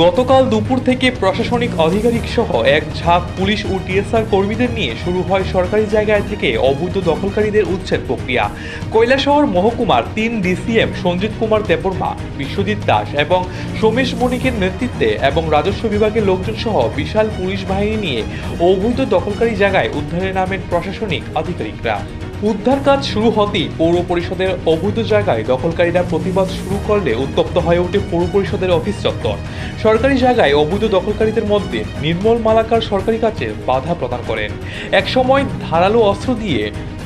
গতকাল দুপুর থেকে প্রশাসনিক আধিকারিক সহ এক ঝাঁক পুলিশ ও টিএসআর কর্মীদের নিয়ে শুরু হয় সরকারি জায়গায় থেকে অবৈধ দখলকারীদের উচ্ছেদ প্রক্রিয়া। কৈলাসহর মহকুমার ৩ ডিসিএম সঞ্জিত কুমার দেববর্মা, বিশ্বজিৎ দাস এবং সোমেশ বণিকের নেতৃত্বে এবং রাজস্ব বিভাগের লোকজন সহ বিশাল পুলিশ বাহিনী নিয়ে অবৈধ দখলকারী জায়গায় উদ্ধারে নামেন প্রশাসনিক আধিকারিকরা। উদ্ধার কাজ শুরু হতেই পৌর পরিষদের অবৈধ জায়গায় দখলকারীরা প্রতিবাদ শুরু করলে উত্তপ্ত হয়ে ওঠে পৌর পরিষদের অফিস চত্বর। সরকারি জায়গায় অবৈধ দখলকারীদের মধ্যে নির্মল মালাকার সরকারি কাজে বাধা প্রদান করেন। একসময় ধারালো অস্ত্র দিয়ে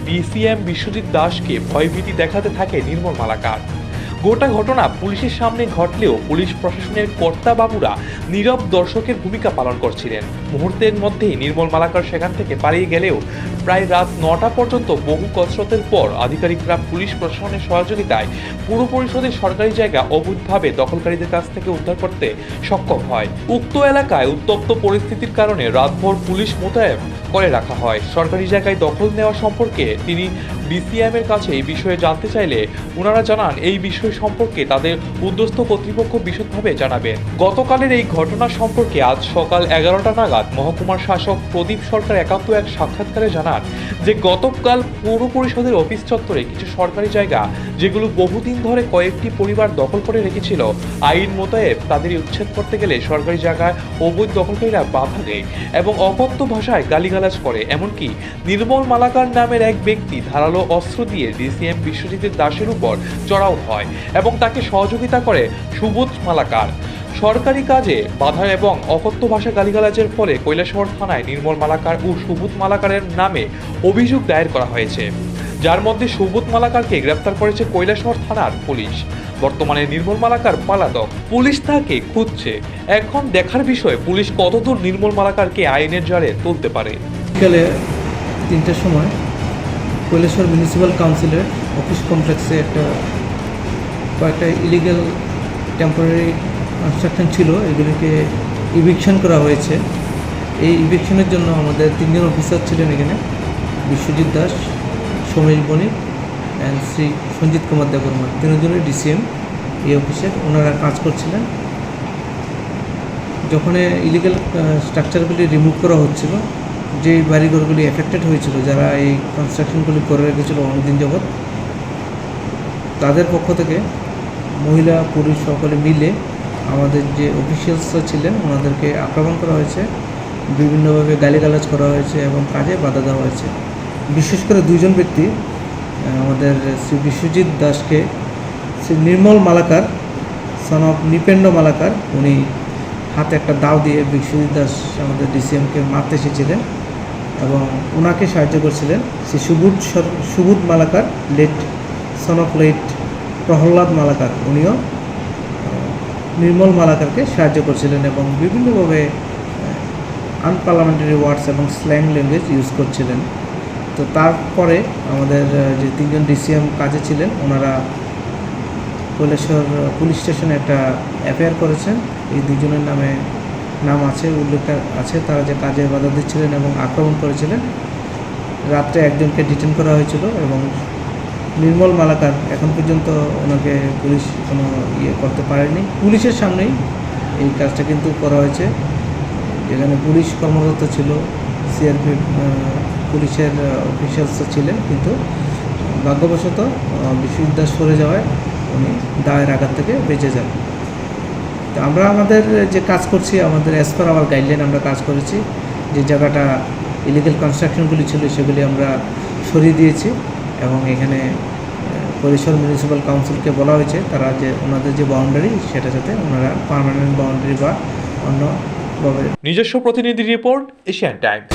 ডিসিএম বিশ্বজিৎ দাসকে ভয়ভীতি দেখাতে থাকে নির্মল মালাকার। গোটা ঘটনা পুলিশের সামনে ঘটলেও পুলিশ প্রশাসনের কর্তা বাবুরা নীরব দর্শকের ভূমিকা পালন করছিলেন। মুহূর্তের মধ্যেই নির্মল মালাকার সেখান থেকে পালিয়ে গেলেও প্রায় রাত ৯টা পর্যন্ত বহু কসরতের পর আধিকারিকরা পুলিশ প্রশাসনের সহযোগিতায় পুর পরিষদের সরকারি জায়গা অবৈধভাবে দখলকারীদের কাছ থেকে উদ্ধার করতে সক্ষম হয়। উক্ত এলাকায় উত্তপ্ত পরিস্থিতির কারণে রাতভর পুলিশ মোতায়েন করে রাখা হয়। সরকারি জায়গায় দখল নেওয়া সম্পর্কে তিনি ডিসিএম এর কাছে এই বিষয়ে জানতে চাইলে ওনারা জানান এই বিষয় সম্পর্কে তাদের উদ্যোস্থ কর্তৃপক্ষ বিশদভাবে জানাবেন। গতকালের এই ঘটনা সম্পর্কে আজ সকাল 11টা নাগাদ মহকুমার শাসক প্রদীপ সরকার একান্ত এক সাক্ষাৎকারে জানান যে গতকাল পৌর পরিষদের অফিস চত্বরে কিছু সরকারি জায়গা যেগুলো বহুদিন ধরে কয়েকটি পরিবার দখল করে রেখেছিল, আইন মোতাবেক তাদের উচ্ছেদ করতে গেলে সরকারি জায়গায় অবৈধ দখলকারীরা বাধা দেয় এবং অকথ্য ভাষায় গালিগালাজ করে। এমনকি নির্মল মালাকার নামের এক ব্যক্তি ধারালো অস্ত্র দিয়ে ডিসিএম বিশ্বজিৎ দাসের উপর চড়াও হয় এবং তাকে সহযোগিতা করে সুবোধ মালাকার। সরকারি কাজে বাধা এবং অকথ্য ভাষা গালিগালাজের ফলে কৈলাসহর থানায় নির্মল মালাকার ও সুবোধ মালাকারের নামে অভিযোগ দায়ের করা হয়েছে, যার মধ্যে সুবোধ মালাকারকে গ্রেপ্তার করেছে কৈলাসহর থানার পুলিশ। বর্তমানে নির্মল মালাকার পলাতক, পুলিশ তাকে খুঁজছে। এখন দেখার বিষয় পুলিশ কতদূর নির্মল মালাকারকে আইনের জালে তুলতে পারে। বিকালে 3টার সময় কৈলাসহর মিউনিসিপ্যাল কাউন্সিলের অফিস কমপ্লেক্সে কয়েকটা ইলিগাল টেম্পোরারি কনস্ট্রাকশন ছিল, এগুলিকে ইভিকশন করা হয়েছে। এই ইভিকশনের জন্য আমাদের 3 জন অফিসার ছিলেন এখানে, বিশ্বজিৎ দাস, সোমেশ বণিক অ্যান্ড শ্রী সঞ্জিত কুমার দেববর্মা, 3 জনের ডিসিএম এই অফিসের। ওনারা কাজ করছিলেন। যখন ইলিগাল স্ট্রাকচারগুলি রিমুভ করা হচ্ছিল, যে বাড়িঘরগুলি এফেক্টেড হয়েছিল, যারা এই কনস্ট্রাকশনগুলি করে রেখেছিল অনেকদিন যাবৎ, তাদের পক্ষ থেকে মহিলা পুরুষ সকলে মিলে আমাদের যে অফিসিয়ালসরা ছিলেন ওনাদেরকে আক্রমণ করা হয়েছে, বিভিন্নভাবে গালিগালাজ করা হয়েছে এবং কাজে বাধা দেওয়া হয়েছে। বিশেষ করে 2 জন ব্যক্তি আমাদের শ্রী বিশ্বজিৎ দাসকে শ্রী নির্মল মালাকার সন অফ নিপেন্দ্র মালাকার, উনি হাতে একটা দাও দিয়ে বিশ্বজিৎ দাস আমাদের ডিসিএমকে মারতে এসেছিলেন এবং ওনাকে সাহায্য করছিলেন Shri Subodh Malakar, late son of late Prahlad Malakar, উনিও নির্মল মালাকারকে সাহায্য করছিলেন এবং বিভিন্নভাবে আনপার্লামেন্টারি ওয়ার্ডস এবং স্ল্যাং ল্যাঙ্গুয়েজ ইউজ করছিলেন। তো তারপরে আমাদের যে 3 জন ডিসিএম কাজে ছিলেন ওনারা কৈলাসহর পুলিশ স্টেশনে একটা এফআইআর করেছেন। এই 2 জনের নাম আছে, উল্লেখ আছে, তারা যে কাজে বাধা দিচ্ছিলেন এবং আক্রমণ করেছিলেন। রাত্রে একজনকে ডিটেন করা হয়েছিল এবং নির্মল মালাকার এখন পর্যন্ত ওনাকে পুলিশ কোনো করতে পারেনি। পুলিশের সামনেই এই কাজটা কিন্তু করা হয়েছে, যেখানে পুলিশ কর্মরত ছিল, সিআরপি পুলিশের অফিসিয়ালস ছিলেন, কিন্তু ভাগ্যবশত বিশ্বজিৎ দাস সরে যাওয়ায় উনি দায়ের আঘাত থেকে বেঁচে যান। তো আমরা আমাদের যে কাজ করছি, আমাদের অ্যাজ পার আওয়ার গাইডলাইন আমরা কাজ করেছি। যে জায়গাটা ইলিগাল কনস্ট্রাকশনগুলি ছিল সেগুলি আমরা সরিয়ে দিয়েছি এবং এখানে কৈলাসহর মিউনিসিপ্যাল কাউন্সিলকে বলা হয়েছে তারা যে ওনাদের যে বাউন্ডারি সেটা যাতে ওনারা পার্মানেন্ট বাউন্ডারি বা অন্যভাবে। নিজস্ব প্রতিনিধি রিপোর্ট, এশিয়ান টাইমস।